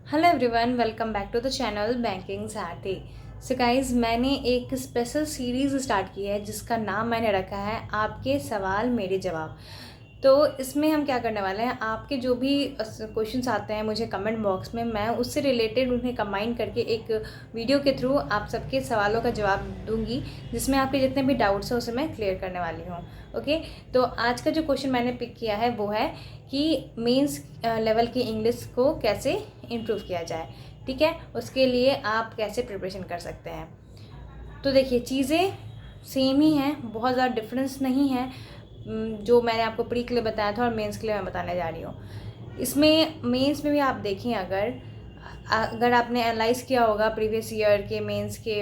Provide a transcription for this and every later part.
Hello everyone, welcome back to the channel banking साथी। So guys, मैंने एक special series start की है जिसका नाम मैंने रखा है आपके सवाल मेरे जवाब। तो इसमें हम क्या करने वाले हैं, आपके जो भी क्वेश्चंस आते हैं मुझे कमेंट बॉक्स में, मैं उससे रिलेटेड उन्हें कंबाइन करके एक वीडियो के थ्रू आप सबके सवालों का जवाब दूंगी, जिसमें आपके जितने भी डाउट्स हैं उसे मैं क्लियर करने वाली हूँ। ओके, तो आज का जो क्वेश्चन मैंने पिक किया है वो है कि मेंस लेवल की इंग्लिश को कैसे इम्प्रूव किया जाए। ठीक है, उसके लिए आप कैसे प्रिपरेशन कर सकते हैं। तो देखिए, चीज़ें सेम ही हैं, बहुत ज़्यादा डिफरेंस नहीं है जो मैंने आपको प्री के लिए बताया था और मेंस के लिए मैं बताने जा रही हूँ। इसमें मेंस में भी आप देखें, अगर आपने एनालाइज किया होगा प्रीवियस ईयर के मेंस के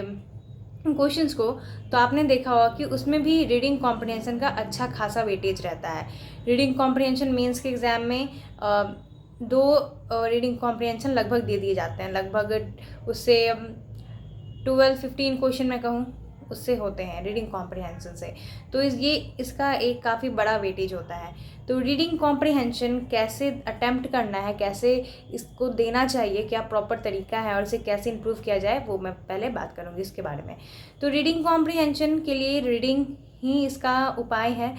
क्वेश्चंस को, तो आपने देखा होगा कि उसमें भी रीडिंग कॉम्प्रिहेंशन का अच्छा खासा वेटेज रहता है। रीडिंग कॉम्प्रिहेंशन मेंस के एग्ज़ाम में दो रीडिंग कॉम्प्रिहेंशन लगभग दे दिए जाते हैं, लगभग उससे 12-15 क्वेश्चन मैं कहूँ उससे होते हैं रीडिंग कॉम्प्रिहेंशन से। तो इसका एक काफ़ी बड़ा वेटेज होता है। तो रीडिंग कॉम्प्रिहेंशन कैसे अटेम्प्ट करना है, कैसे इसको देना चाहिए, क्या प्रॉपर तरीका है और इसे कैसे इम्प्रूव किया जाए, वो मैं पहले बात करूँगी इसके बारे में। तो रीडिंग कॉम्प्रिहेंशन के लिए रीडिंग ही इसका उपाय है।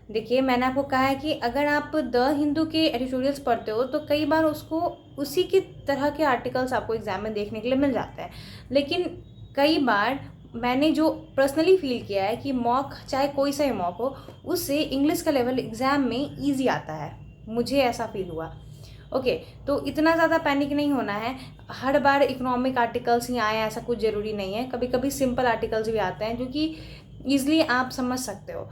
देखिए, मैंने आपको कहा है कि अगर आप द हिंदू के एडिटोरियल्स पढ़ते हो तो कई बार उसको उसी की तरह के आर्टिकल्स आपको एग्जाम में देखने के लिए मिल जाते हैं, लेकिन कई बार मैंने जो पर्सनली फील किया है कि मॉक, चाहे कोई सा ही मॉक हो, उससे इंग्लिश का लेवल एग्ज़ाम में ईजी आता है। मुझे ऐसा फील हुआ। ओके, तो इतना ज़्यादा पैनिक नहीं होना है। हर बार इकोनॉमिक आर्टिकल्स ही आए ऐसा कुछ ज़रूरी नहीं है, कभी कभी सिंपल आर्टिकल्स भी आते हैं जो कि ईजिली आप समझ सकते हो।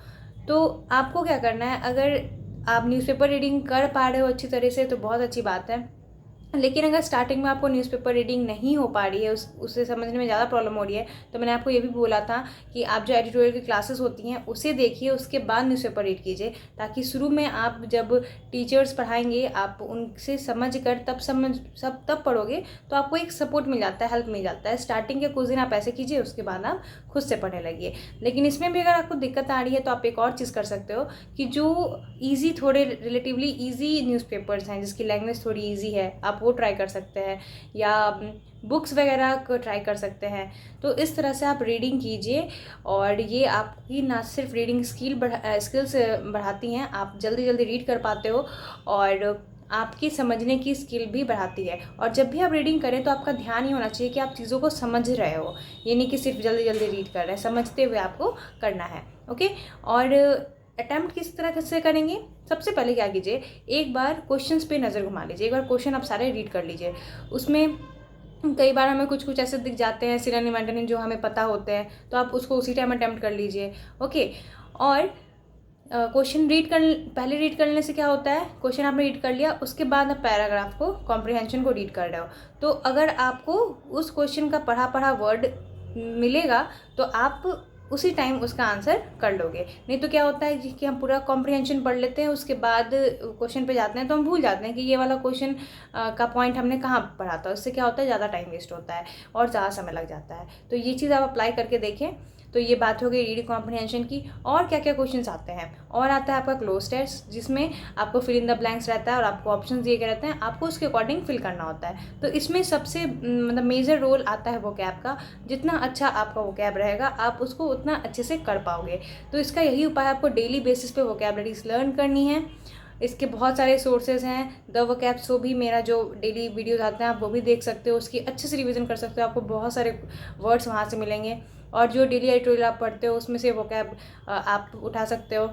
तो आपको क्या करना है, अगर आप न्यूज़पेपर रीडिंग कर पा रहे हो अच्छी तरह से तो बहुत अच्छी बात है, लेकिन अगर स्टार्टिंग में आपको न्यूज़पेपर रीडिंग नहीं हो पा रही है, उसे समझने में ज़्यादा प्रॉब्लम हो रही है, तो मैंने आपको ये भी बोला था कि आप जो एडिटोरियल की क्लासेस होती हैं उसे देखिए, उसके बाद न्यूज़पेपर रीड कीजिए, ताकि शुरू में आप जब टीचर्स पढ़ाएंगे आप उनसे समझ कर तब पढ़ोगे तो आपको एक सपोर्ट मिल जाता है, हेल्प मिल जाता है। स्टार्टिंग के कुछ दिन आप ऐसे कीजिए, उसके बाद आप खुद से पढ़ने लगिए। लेकिन इसमें भी अगर आपको दिक्कत आ रही है तो आप एक और चीज़ कर सकते हो कि जो ईजी, थोड़े रिलेटिवली ईजी न्यूज़पेपर्स हैं जिसकी लैंग्वेज थोड़ी ईजी है, आप वो ट्राई कर सकते हैं, या बुक्स वगैरह को ट्राई कर सकते हैं। तो इस तरह से आप रीडिंग कीजिए, और ये आपकी ना सिर्फ रीडिंग स्किल्स बढ़ाती हैं, आप जल्दी जल्दी रीड कर पाते हो, और आपकी समझने की स्किल भी बढ़ाती है। और जब भी आप रीडिंग करें तो आपका ध्यान ही होना चाहिए कि आप चीज़ों को समझ रहे हो, ये नहीं कि सिर्फ जल्दी जल्दी रीड कर रहे हैं, समझते हुए आपको करना है। ओके, और अटैम्प्ट किस तरह से करेंगे, सबसे पहले क्या कीजिए, एक बार क्वेश्चंस पे नज़र घुमा लीजिए, एक बार क्वेश्चन आप सारे रीड कर लीजिए। उसमें कई बार हमें कुछ कुछ ऐसे दिख जाते हैं सिनोनिम एंटोनिम जो हमें पता होते हैं, तो आप उसको उसी टाइम अटैम्प्ट कर लीजिए। ओके, और क्वेश्चन पहले रीड करने से क्या होता है, क्वेश्चन आपने रीड कर लिया, उसके बाद आप पैराग्राफ को, कॉम्प्रिहेंशन को रीड कर रहे हो, तो अगर आपको उस क्वेश्चन का पढ़ा पढ़ा वर्ड मिलेगा तो आप उसी टाइम उसका आंसर कर लोगे। नहीं तो क्या होता है कि हम पूरा कॉम्प्रिहेंशन पढ़ लेते हैं, उसके बाद क्वेश्चन पे जाते हैं तो हम भूल जाते हैं कि ये वाला क्वेश्चन का पॉइंट हमने कहाँ पढ़ा था। उससे क्या होता है, ज़्यादा टाइम वेस्ट होता है और ज़्यादा समय लग जाता है। तो ये चीज़ आप अप्लाई करके देखें। तो ये बात हो गई रीडिंग कॉम्प्रिहेंशन की। और क्या क्या क्वेश्चंस आते हैं, और आता है आपका क्लोज टेस्ट, जिसमें आपको फिल इन द ब्लैंक्स रहता है और आपको ऑप्शंस दिए गए रहते हैं, आपको उसके अकॉर्डिंग फिल करना होता है। तो इसमें सबसे मतलब मेजर रोल आता है वोकैब का। जितना अच्छा आपका वोकैब रहेगा आप उसको उतना अच्छे से कर पाओगे। तो इसका यही उपाय, आपको डेली बेसिस पे वोकैबलरीज लर्न करनी है। इसके बहुत सारे सोर्सेज हैं, द वोकैब शो भी मेरा जो डेली वीडियोज आते हैं आप वो भी देख सकते हो, उसकी अच्छे से रिवीजन कर सकते हो, आपको बहुत सारे वर्ड्स वहाँ से मिलेंगे। और जो डेली एडिटोरियल आप पढ़ते हो उसमें से वोकैब आप उठा सकते हो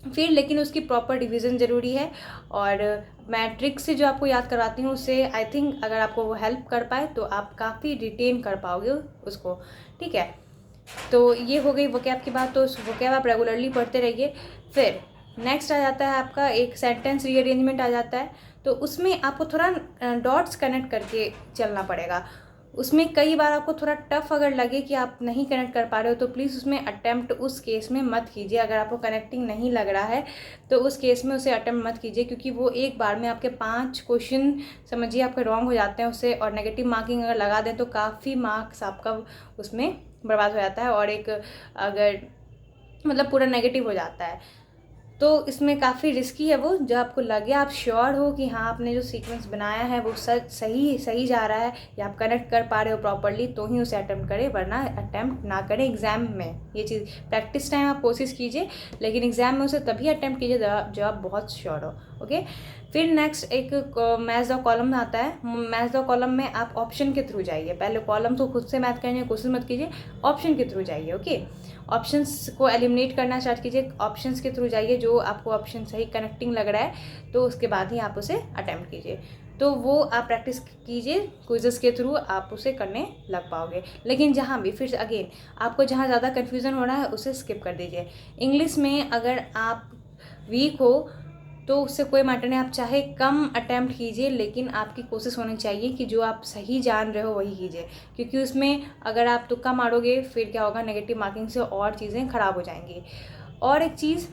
फिर, लेकिन उसकी प्रॉपर डिवीज़न ज़रूरी है। और मैं ट्रिक से जो आपको याद करवाती हूँ उससे आई थिंक अगर आपको वो हेल्प कर पाए तो आप काफ़ी रिटेन कर पाओगे उसको। ठीक है, तो ये हो गई वोकैब की बात। तो उस वोकैब आप रेगुलरली पढ़ते रहिए। फिर नेक्स्ट आ जाता है आपका एक सेंटेंस रीअरेंजमेंट आ जाता है। तो उसमें आपको थोड़ा डॉट्स कनेक्ट करके चलना पड़ेगा। उसमें कई बार आपको थोड़ा टफ अगर लगे कि आप नहीं कनेक्ट कर पा रहे हो तो प्लीज़ उसमें अटेम्प्ट उस केस में मत कीजिए। अगर आपको कनेक्टिंग नहीं लग रहा है तो उस केस में उसे अटेम्प्ट मत कीजिए, क्योंकि वो एक बार में आपके 5 क्वेश्चन समझिए आपके रॉन्ग हो जाते हैं उससे, और नेगेटिव मार्किंग अगर लगा दें तो काफ़ी मार्क्स आपका उसमें बर्बाद हो जाता है, और एक अगर मतलब पूरा नेगेटिव हो जाता है। तो इसमें काफ़ी रिस्की है वो, जो आपको लगे आप श्योर हो कि हाँ आपने जो सीक्वेंस बनाया है वो सही जा रहा है या आप कनेक्ट कर पा रहे हो प्रॉपरली, तो ही उसे अटैम्प्ट करें, वरना अटैम्प्ट ना करें एग्ज़ाम में। ये चीज़ प्रैक्टिस टाइम आप कोशिश कीजिए, लेकिन एग्ज़ाम में उसे तभी अटैम्प्ट कीजिए जब आप बहुत श्योर हो। ओके, फिर नेक्स्ट एक मैथ द कॉलम आता है। मैथ द कॉलम में आप ऑप्शन के थ्रू जाइए, पहले कॉलम तो खुद से मैथ करने की कोशिश मत कीजिए, ऑप्शन के थ्रू जाइए। ओके, ऑप्शंस को एलिमिनेट करना स्टार्ट कीजिए, ऑप्शंस के थ्रू जाइए, जो आपको ऑप्शन सही कनेक्टिंग लग रहा है तो उसके बाद ही आप उसे अटैम्प्ट कीजिए। तो वो आप प्रैक्टिस कीजिए, क्विज़ेस के थ्रू आप उसे करने लग पाओगे। लेकिन जहाँ भी फिर अगेन आपको जहाँ ज़्यादा कन्फ्यूज़न हो रहा है उसे स्किप कर दीजिए। इंग्लिश में अगर आप वीक हो तो उससे कोई मैटर नहीं, आप चाहे कम अटैम्प्ट कीजिए, लेकिन आपकी कोशिश होनी चाहिए कि जो आप सही जान रहे हो वही कीजिए, क्योंकि उसमें अगर आप तुक्का मारोगे फिर क्या होगा, नेगेटिव मार्किंग से और चीज़ें ख़राब हो जाएंगी। और एक चीज़,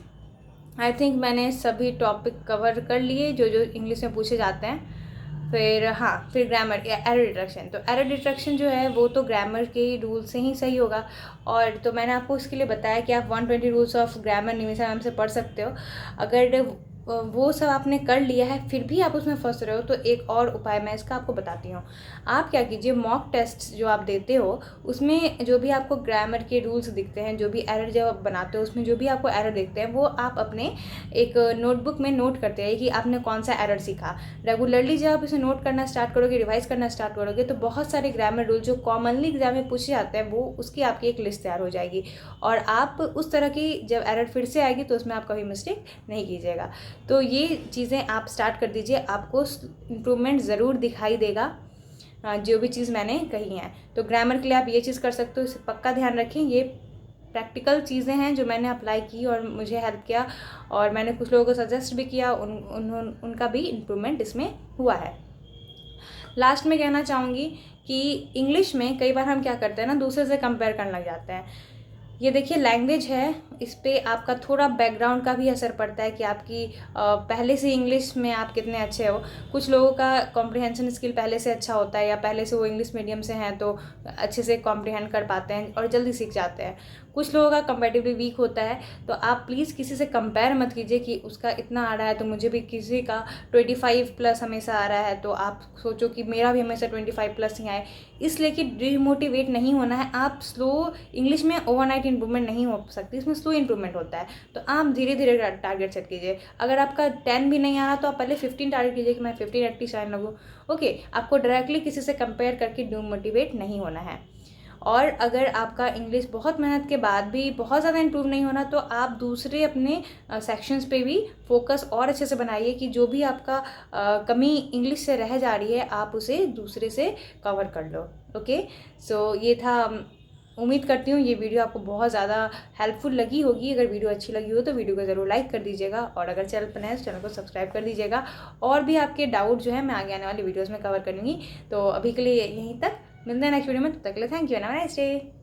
आई थिंक मैंने सभी टॉपिक कवर कर लिए जो जो इंग्लिश में पूछे जाते हैं। फिर हाँ, फिर ग्रामर या एरर डिटेक्शन। तो एरर डिटेक्शन जो है वो तो ग्रामर के रूल से ही सही होगा, और तो मैंने आपको इसके लिए बताया कि आप 120 rules of grammar Nimisha ma'am से पढ़ सकते हो। अगर वो सब आपने कर लिया है फिर भी आप उसमें फंस रहे हो तो एक और उपाय मैं इसका आपको बताती हूँ। आप क्या कीजिए, मॉक टेस्ट जो आप देते हो उसमें जो भी आपको ग्रामर के रूल्स दिखते हैं, जो भी एरर जब आप बनाते हो उसमें जो भी आपको एरर दिखते हैं, वो आप अपने एक नोटबुक में नोट करते हैं कि आपने कौन सा एरर सीखा। रेगुलरली जब आप इसे नोट करना स्टार्ट करोगे, रिवाइज करना स्टार्ट करोगे, तो बहुत सारे ग्रामर रूल जो कॉमनली एग्जाम में पूछे जाते हैं वो उसकी आपकी एक लिस्ट तैयार हो जाएगी, और आप उस तरह की जब एरर फिर से आएगी तो उसमें आप कभी मिस्टेक नहीं कीजिएगा। तो ये चीज़ें आप स्टार्ट कर दीजिए, आपको इम्प्रूवमेंट ज़रूर दिखाई देगा जो भी चीज़ मैंने कही हैं। तो ग्रामर के लिए आप ये चीज़ कर सकते हो, इसे पक्का ध्यान रखें। ये प्रैक्टिकल चीज़ें हैं जो मैंने अप्लाई की और मुझे हेल्प किया, और मैंने कुछ लोगों को सजेस्ट भी किया, उनका भी इम्प्रूवमेंट इसमें हुआ है। लास्ट में कहना चाहूँगी कि इंग्लिश में कई बार हम क्या करते हैं ना, दूसरे से कंपेयर करने लग जाते हैं। ये देखिए लैंग्वेज है, इस पर आपका थोड़ा बैकग्राउंड का भी असर पड़ता है कि आपकी पहले से इंग्लिश में आप कितने अच्छे हो। कुछ लोगों का कॉम्प्रिहेंशन स्किल पहले से अच्छा होता है, या पहले से वो इंग्लिश मीडियम से हैं तो अच्छे से कॉम्प्रिहेंड कर पाते हैं और जल्दी सीख जाते हैं। कुछ लोगों का कंपैरेटिवली वीक होता है। तो आप प्लीज़ किसी से कंपेयर मत कीजिए कि उसका इतना आ रहा है तो मुझे भी, किसी का 25+ हमेशा आ रहा है तो आप सोचो कि मेरा भी हमेशा 25+ ही आए, इसलिए कि डिमोटिवेट नहीं होना है। आप स्लो, इंग्लिश में ओवरनाइट इंप्रूवमेंट नहीं हो सकती, इसमें स्लो इंप्रूवमेंट होता है। तो आप धीरे धीरे टारगेट सेट कीजिए। अगर आपका 10 भी नहीं आ रहा तो आप पहले 15 टारगेट कीजिए कि मैं 15 एटलीस्ट आने लगूँ। ओके, आपको डायरेक्टली किसी से कंपेयर करके डिमोटिवेट नहीं होना है। और अगर आपका इंग्लिश बहुत मेहनत के बाद भी बहुत ज़्यादा इंप्रूव नहीं होना, तो आप दूसरे अपने सेक्शंस पे भी फोकस और अच्छे से बनाइए कि जो भी आपका कमी इंग्लिश से रह जा रही है आप उसे दूसरे से कवर कर लो। ओके, सो ये था। उम्मीद करती हूँ ये वीडियो आपको बहुत ज़्यादा हेल्पफुल लगी होगी। अगर वीडियो अच्छी लगी हो तो वीडियो को ज़रूर लाइक कर दीजिएगा, और अगर चैनल पर नए हैं तो चैनल को सब्सक्राइब कर दीजिएगा। और भी आपके डाउट जो है मैं आगे आने वाली वीडियोज़ में कवर करूँगी। तो अभी के लिए यहीं तक, मिलते हैं नेक्स्ट वीडियो में, तब तक के लिए thank you and have a nice day.